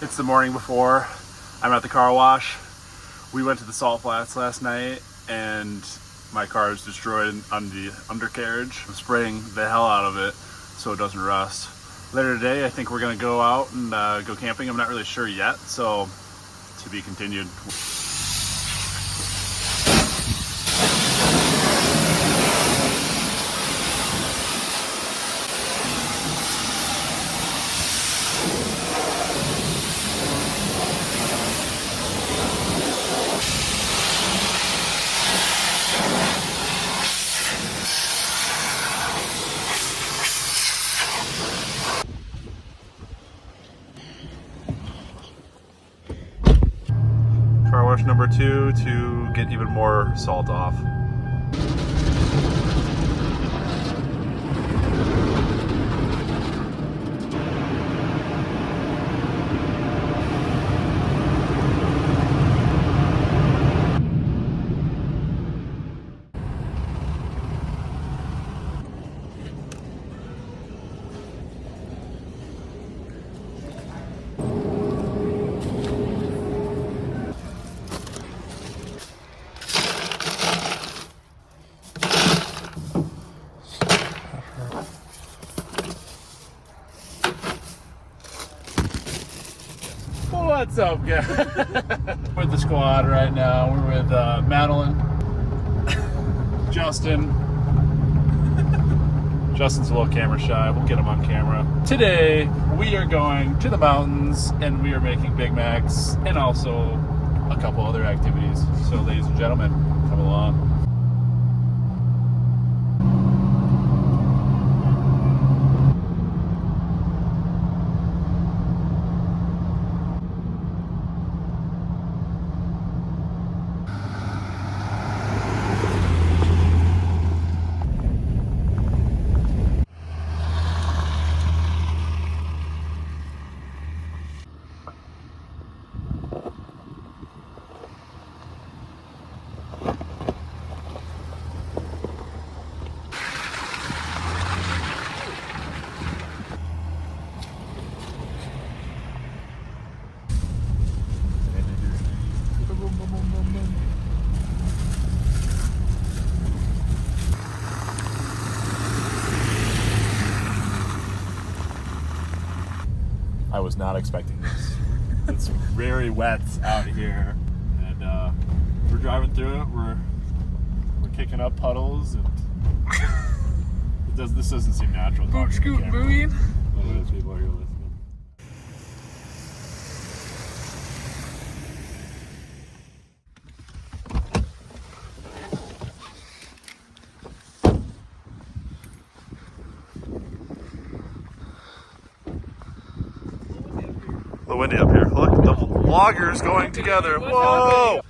It's the morning before. I'm at the car wash. We went to the Salt Flats last night and my car is destroyed on the undercarriage. I'm spraying the hell out of it so it doesn't rust. Later today, I think we're gonna go out and go camping. I'm not really sure yet, so to be continued. Car wash number 2 to get even more salt off. What's up, guys? We're with the squad right now. We're with Madeline, Justin. Justin's a little camera shy. We'll get him on camera. Today, we are going to the mountains and we are making Big Macs and also a couple other activities. So, ladies and gentlemen, come along. I was not expecting this. It's very wet out here, and we're driving through it. We're kicking up puddles, and this doesn't seem natural. Boot scoot booing. People are here listening. A little windy up here. Look, the loggers going together. Whoa!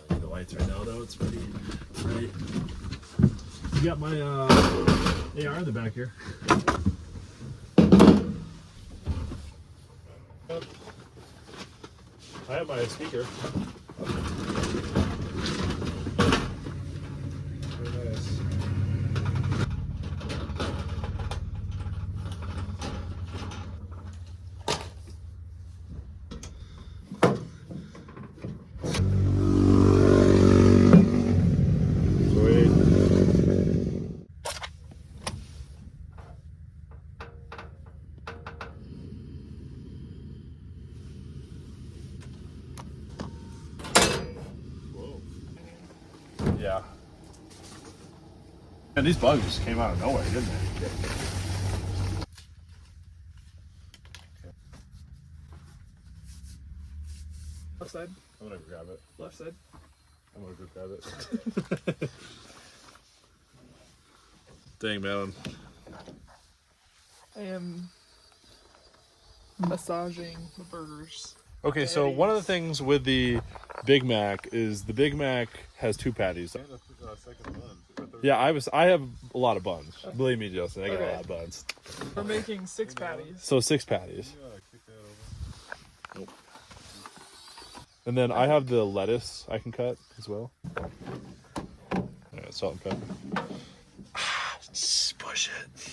The lights right now, though, it's pretty. You got my AR in the back here. I have my speaker. Very nice. Yeah. And these bugs just came out of nowhere, didn't they? Left side. I'm gonna grab it. Left side. I'm gonna go grab it. Dang, man. I am massaging the burgers. Okay, so one of the things with the Big Mac is the Big Mac has two patties. Yeah, I have a lot of buns. Believe me, Justin, I got a Okay. lot of buns. We're making 6 patties. So 6 patties. Nope. And then I have the lettuce I can cut as well. Alright, salt and pepper. Just push it.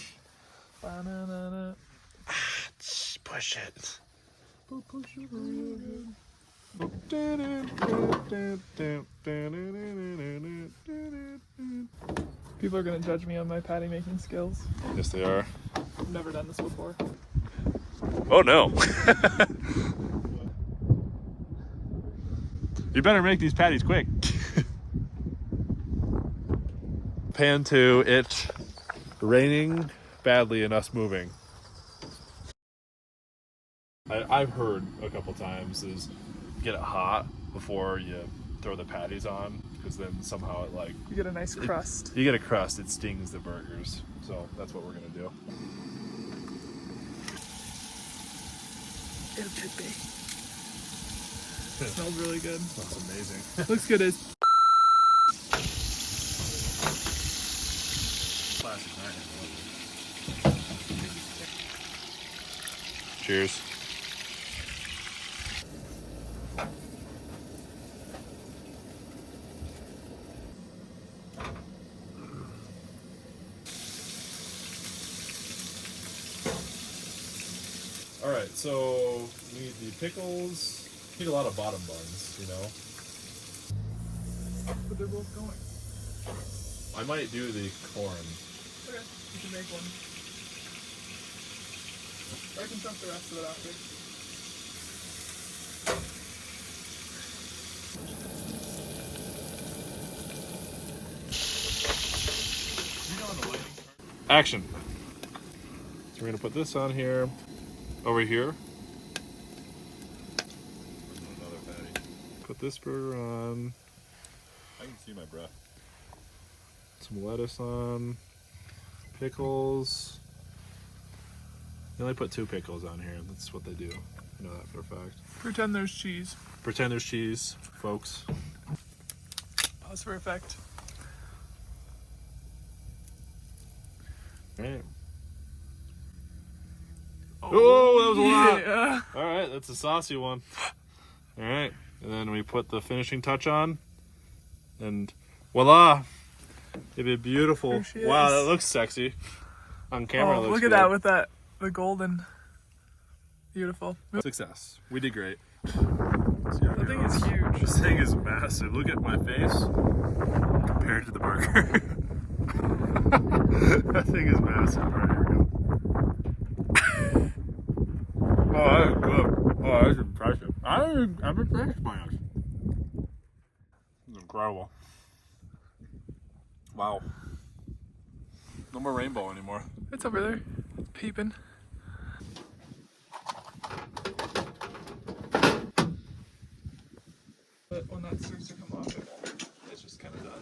Ba-na-na-na. Just push it. Push it real good. People are gonna judge me on my patty making skills. Yes, they are. I've never done this before. Oh no. You better make these patties quick. Pan 2, it raining badly and us moving. I've heard a couple times is get it hot before you throw the patties on, because then somehow it like You get a nice crust. you get a crust, it stings the burgers. So that's what we're gonna do. It could be. Smells really good. That's amazing. Looks good as. Cheers. All right, so we need the pickles. We need a lot of bottom buns, you know. But they're both going. I might do the corn. Okay, you can make one. I can chunk the rest of it after. Action. So we're gonna put this on here, over here. Another patty. Put this burger on. I can see my breath. Some lettuce on. Pickles. They only put 2 pickles on here. That's what they do. I know that for a fact. Pretend there's cheese. Pretend there's cheese, folks. Pause for effect. All right. Oh, that was a lot. Yeah. All right, that's a saucy one. All right, and then we put the finishing touch on, and voila, it'd be beautiful. There she Wow, is. that looks sexy on camera. Oh, It looks look at good. that with the golden. Beautiful. Success. We did great. That thing is huge. This thing is massive. Look at my face compared to the burger. That thing is massive. All right, here we go. Oh, that is good. Oh, that's impressive. I'm impressed by us. It's incredible. Wow. No more rainbow anymore. It's over there. It's peeping. But when that starts to come off, it's just kind of done.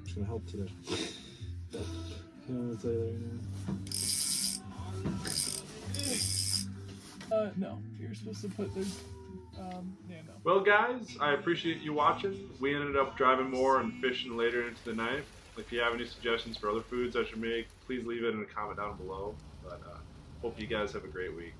It's gonna help today. No. You're supposed to put the, yeah, no. Well, guys, I appreciate you watching. We ended up driving more and fishing later into the night. If you have any suggestions for other foods I should make, please leave it in a comment down below. But hope you guys have a great week.